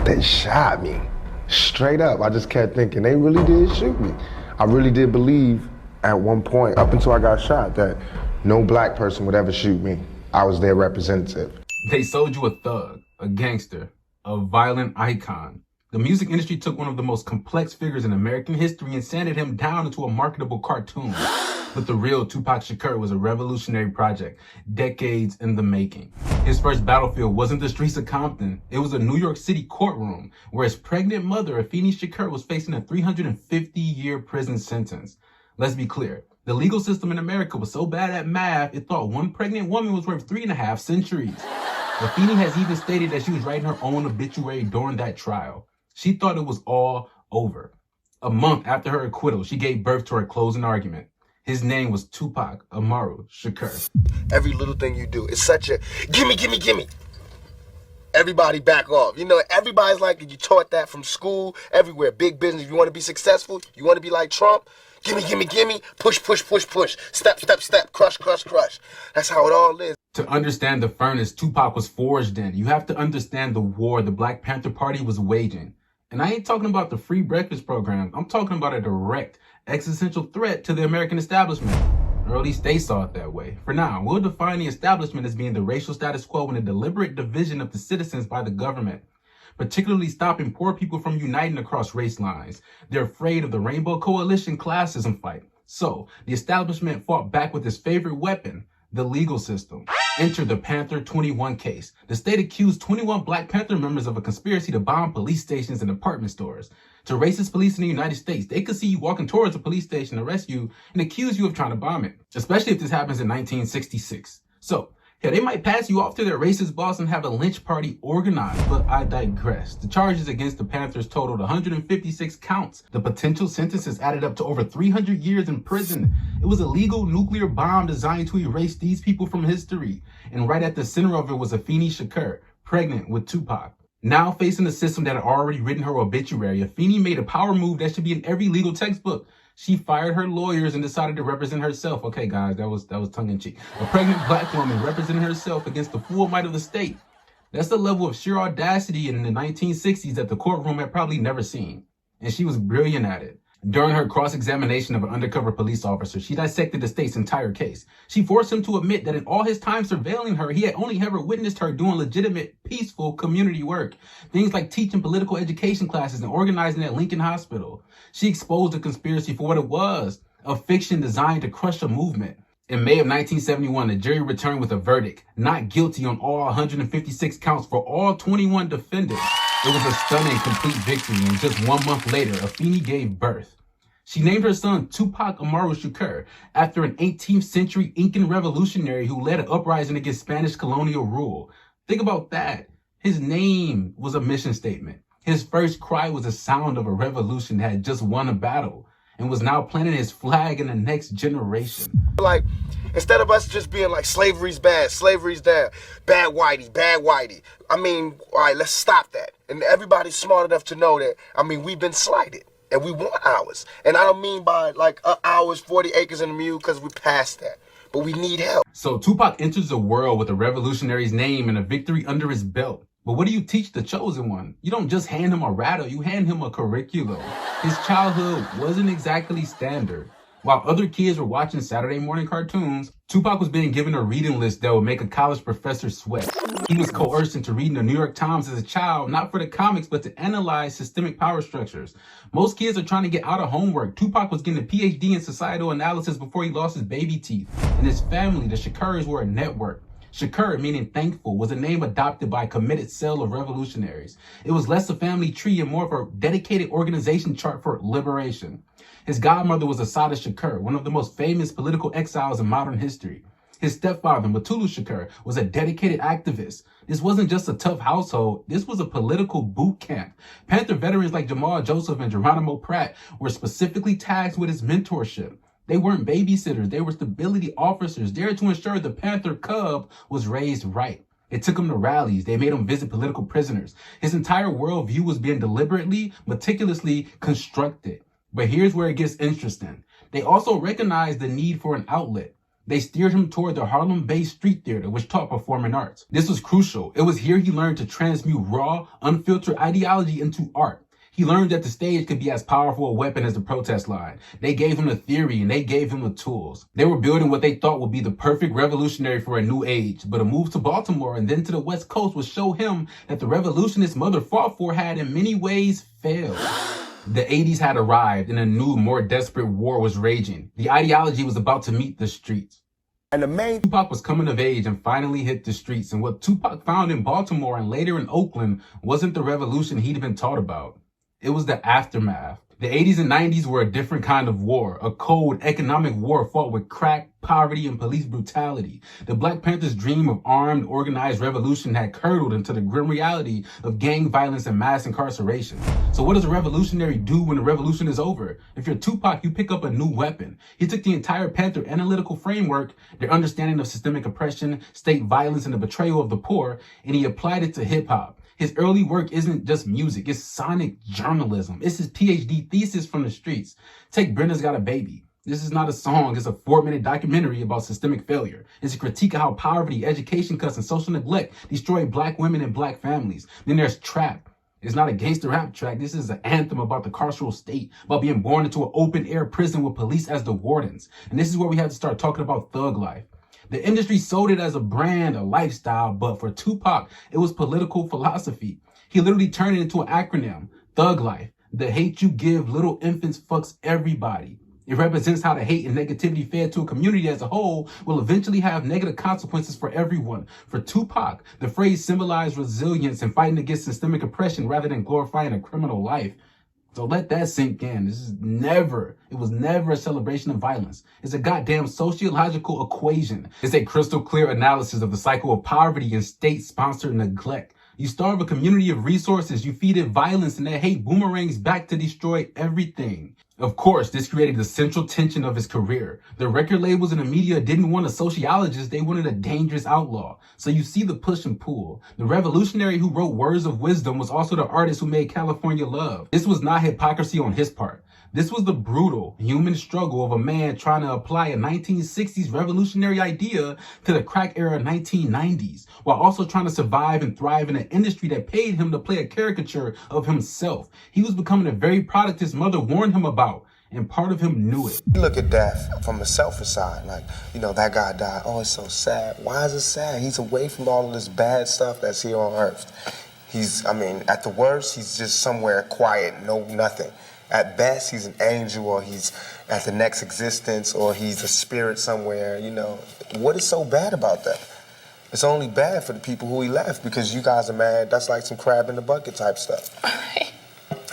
They shot me. Straight up, I just kept thinking, they really did shoot me. I really did believe at one point, up until I got shot, that no black person would ever shoot me. I was their representative. They sold you a thug, a gangster, a violent icon. The music industry took one of the most complex figures in American history and sanded him down into a marketable cartoon. But the real Tupac Shakur was a revolutionary project, decades in the making. His first battlefield wasn't the streets of Compton. It was a New York City courtroom where his pregnant mother, Afeni Shakur, was facing a 350-year prison sentence. Let's be clear. The legal system in America was so bad at math, it thought one pregnant woman was worth 3.5 centuries. Afeni has even stated that she was writing her own obituary during that trial. She thought it was all over. A month after her acquittal, she gave birth to her closing argument. His name was Tupac Amaru Shakur. Every little thing you do is such a gimme, gimme, gimme. Everybody back off. You know, everybody's like, you taught that from school, everywhere. Big business. If you want to be successful, you want to be like Trump, gimme, gimme, gimme, push, push, push, push, step, step, step, crush, crush, crush. That's how it all is. To understand the furnace Tupac was forged in, you have to understand the war the Black Panther Party was waging. And I ain't talking about the free breakfast program. I'm talking about a direct existential threat to the American establishment. Or at least they saw it that way. For now, we'll define the establishment as being the racial status quo and a deliberate division of the citizens by the government, particularly stopping poor people from uniting across race lines. They're afraid of the Rainbow Coalition classism fight. So, the establishment fought back with its favorite weapon, the legal system. Enter the Panther 21 case. The state accused 21 Black Panther members of a conspiracy to bomb police stations and apartment stores. To racist police in the United States, they could see you walking towards a police station, arrest you, and accuse you of trying to bomb it, especially if this happens in 1966. So, yeah, they might pass you off to their racist boss and have a lynch party organized, but I digress. The charges against the Panthers totaled 156 counts. The potential sentences added up to over 300 years in prison. It was a legal nuclear bomb designed to erase these people from history. And right at the center of it was Afeni Shakur, pregnant with Tupac. Now facing a system that had already written her obituary, Afeni made a power move that should be in every legal textbook. She fired her lawyers and decided to represent herself. Okay, guys, that was tongue-in-cheek. A pregnant black woman representing herself against the full might of the state. That's the level of sheer audacity in the 1960s that the courtroom had probably never seen. And she was brilliant at it. During her cross-examination of an undercover police officer, she dissected the state's entire case. She forced him to admit that in all his time surveilling her, he had only ever witnessed her doing legitimate, peaceful community work. Things like teaching political education classes and organizing at Lincoln Hospital. She exposed the conspiracy for what it was, a fiction designed to crush a movement. In May of 1971, the jury returned with a verdict, not guilty on all 156 counts for all 21 defendants. It was a stunning, complete victory, and just 1 month later, Afeni gave birth. She named her son Tupac Amaru Shakur after an 18th century Incan revolutionary who led an uprising against Spanish colonial rule. Think about that. His name was a mission statement. His first cry was the sound of a revolution that had just won a battle and was now planting his flag in the next generation. Like, instead of us just being like, slavery's bad, slavery's bad, bad whitey, bad whitey. I mean, all right, let's stop that. And everybody's smart enough to know that, I mean, we've been slighted. And we want ours. And I don't mean by like ours, 40 acres and a mule, because we're past that. But we need help. So Tupac enters the world with a revolutionary's name and a victory under his belt. But what do you teach the chosen one? You don't just hand him a rattle, you hand him a curriculum. His childhood wasn't exactly standard. While other kids were watching Saturday morning cartoons, Tupac was being given a reading list that would make a college professor sweat. He was coerced into reading the New York Times as a child, not for the comics, but to analyze systemic power structures. Most kids are trying to get out of homework. Tupac was getting a PhD in societal analysis before he lost his baby teeth. And his family, the Shakurs, were a network. Shakur, meaning thankful, was a name adopted by a committed cell of revolutionaries. It was less a family tree and more of a dedicated organization chart for liberation. His godmother was Assata Shakur, one of the most famous political exiles in modern history. His stepfather, Matulu Shakur, was a dedicated activist. This wasn't just a tough household. This was a political boot camp. Panther veterans like Jamal Joseph and Geronimo Pratt were specifically tasked with his mentorship. They weren't babysitters. They were stability officers there to ensure the Panther cub was raised right. It took him to rallies. They made him visit political prisoners. His entire worldview was being deliberately, meticulously constructed. But here's where it gets interesting. They also recognized the need for an outlet. They steered him toward the Harlem-based street theater, which taught performing arts. This was crucial. It was here he learned to transmute raw, unfiltered ideology into art. He learned that the stage could be as powerful a weapon as the protest line. They gave him the theory and they gave him the tools. They were building what they thought would be the perfect revolutionary for a new age. But a move to Baltimore and then to the West Coast would show him that the revolution his mother fought for had in many ways failed. The 80s had arrived and a new, more desperate war was raging. The ideology was about to meet the streets. And the main Tupac was coming of age and finally hit the streets. And what Tupac found in Baltimore and later in Oakland wasn't the revolution he'd been taught about. It was the aftermath. The 80s and 90s were a different kind of war, a cold economic war fought with crack, poverty, and police brutality. The Black Panthers' dream of armed, organized revolution had curdled into the grim reality of gang violence and mass incarceration. So what does a revolutionary do when the revolution is over? If you're Tupac, you pick up a new weapon. He took the entire Panther analytical framework, their understanding of systemic oppression, state violence, and the betrayal of the poor, and he applied it to hip-hop. His early work isn't just music, it's sonic journalism. It's his PhD thesis from the streets. Take Brenda's Got a Baby. This is not a song, it's a 4-minute documentary about systemic failure. It's a critique of how poverty, education cuts, and social neglect destroy black women and black families. Then there's Trap. It's not a gangster rap track. This is an anthem about the carceral state, about being born into an open-air prison with police as the wardens. And this is where we have to start talking about thug life. The industry sold it as a brand, a lifestyle, but for Tupac, it was political philosophy. He literally turned it into an acronym, Thug Life. The hate you give little infants fucks everybody. It represents how the hate and negativity fed to a community as a whole will eventually have negative consequences for everyone. For Tupac, the phrase symbolized resilience and fighting against systemic oppression rather than glorifying a criminal life. So let that sink in. It was never a celebration of violence. It's a goddamn sociological equation. It's a crystal clear analysis of the cycle of poverty and state-sponsored neglect. You starve a community of resources, you feed it violence, and that hate boomerangs back to destroy everything. Of course, this created the central tension of his career. The record labels and the media didn't want a sociologist, they wanted a dangerous outlaw. So you see the push and pull. The revolutionary who wrote Words of Wisdom was also the artist who made California Love. This was not hypocrisy on his part. This was the brutal human struggle of a man trying to apply a 1960s revolutionary idea to the crack era 1990s, while also trying to survive and thrive in an industry that paid him to play a caricature of himself. He was becoming the very product his mother warned him about, and part of him knew it. look at death from the selfish side, like, that guy died. Oh, it's so sad. Why is it sad? He's away from all of this bad stuff that's here on earth. At the worst, he's just somewhere quiet, nothing. At best, he's an angel, or he's at the next existence, or he's a spirit somewhere, What is so bad about that? It's only bad for the people who he left, because you guys are mad. That's like some crab in the bucket type stuff.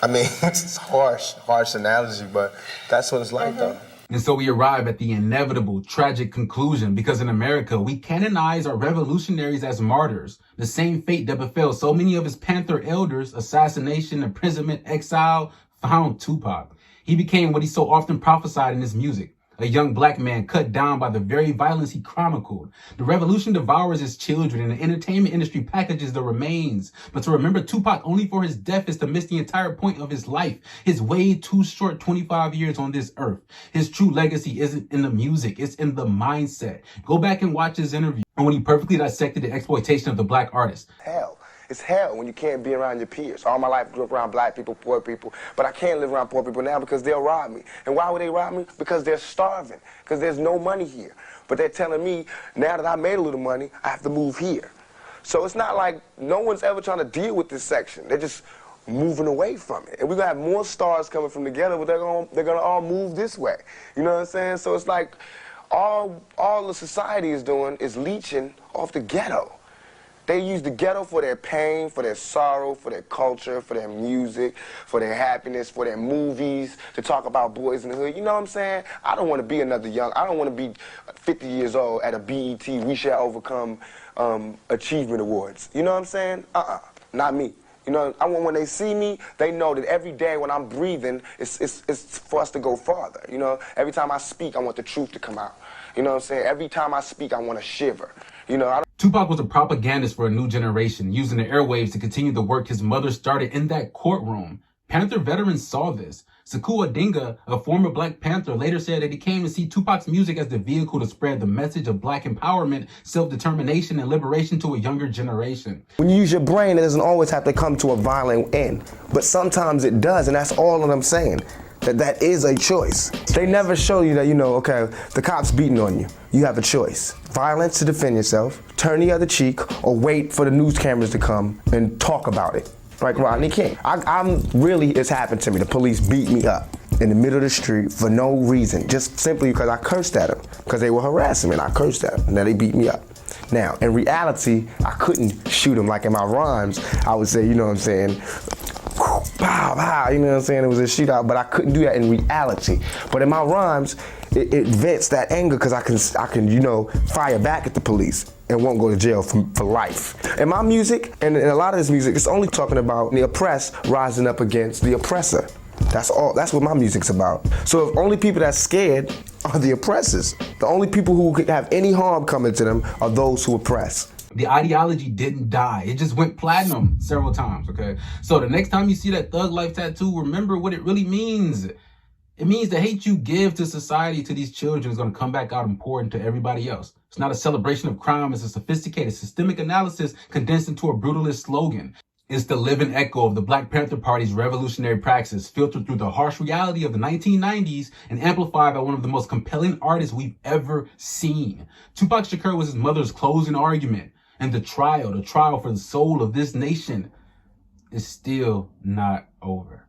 It's harsh analogy, but that's what it's like, though. And so we arrive at the inevitable, tragic conclusion, because in America, we canonize our revolutionaries as martyrs. The same fate that befell so many of his Panther elders, assassination, imprisonment, exile, found Tupac. He became what he so often prophesied in his music, a young black man cut down by the very violence he chronicled. The revolution devours his children, and the entertainment industry packages the remains. But to remember Tupac only for his death is to miss the entire point of his life, his way too short 25 years on this earth. His true legacy isn't in the music, it's in the mindset. Go back and watch his interview, and when he perfectly dissected the exploitation of the black artist. Hell. It's hell when you can't be around your peers. All my life I grew up around black people, poor people, but I can't live around poor people now because they'll rob me. And why would they rob me? Because they're starving, because there's no money here. But they're telling me, now that I made a little money, I have to move here. So it's not like no one's ever trying to deal with this section. They're just moving away from it. And we're going to have more stars coming from together, but they're gonna all move this way. You know what I'm saying? So it's like all the society is doing is leeching off the ghetto. They use the ghetto for their pain, for their sorrow, for their culture, for their music, for their happiness, for their movies, to talk about boys in the hood. You know what I'm saying? I don't want to be I don't want to be 50 years old at a BET We Shall Overcome Achievement Awards. You know what I'm saying? Not me. I want when they see me, they know that every day when I'm breathing, it's for us to go farther. Every time I speak, I want the truth to come out. You know what I'm saying? Every time I speak, I want to shiver. Tupac was a propagandist for a new generation, using the airwaves to continue the work his mother started in that courtroom. Panther veterans saw this. Sekou Odinga, a former Black Panther, later said that he came to see Tupac's music as the vehicle to spread the message of Black empowerment, self-determination, and liberation to a younger generation. When you use your brain, it doesn't always have to come to a violent end, but sometimes it does, and that's all that I'm saying. That is a choice. They never show you that, okay, the cop's beating on you. You have a choice. Violence to defend yourself, turn the other cheek, or wait for the news cameras to come and talk about it. Like Rodney King. It's happened to me. The police beat me up in the middle of the street for no reason, just simply because I cursed at them, because they were harassing me and I cursed at them, and then they beat me up. Now, in reality, I couldn't shoot them like in my rhymes. I would say, pow, pow, it was a shootout, but I couldn't do that in reality. But in my rhymes, it vents that anger because I can fire back at the police and won't go to jail for life. In my music, and in a lot of this music, it's only talking about the oppressed rising up against the oppressor. That's all. That's what my music's about. So if only people that's scared are the oppressors, the only people who could have any harm coming to them are those who oppress. The ideology didn't die. It just went platinum several times, okay? So the next time you see that Thug Life tattoo, remember what it really means. It means the hate you give to society, to these children, is going to come back out and pour into everybody else. It's not a celebration of crime. It's a sophisticated, systemic analysis condensed into a brutalist slogan. It's the living echo of the Black Panther Party's revolutionary praxis, filtered through the harsh reality of the 1990s and amplified by one of the most compelling artists we've ever seen. Tupac Shakur was his mother's closing argument. And the trial for the soul of this nation is still not over.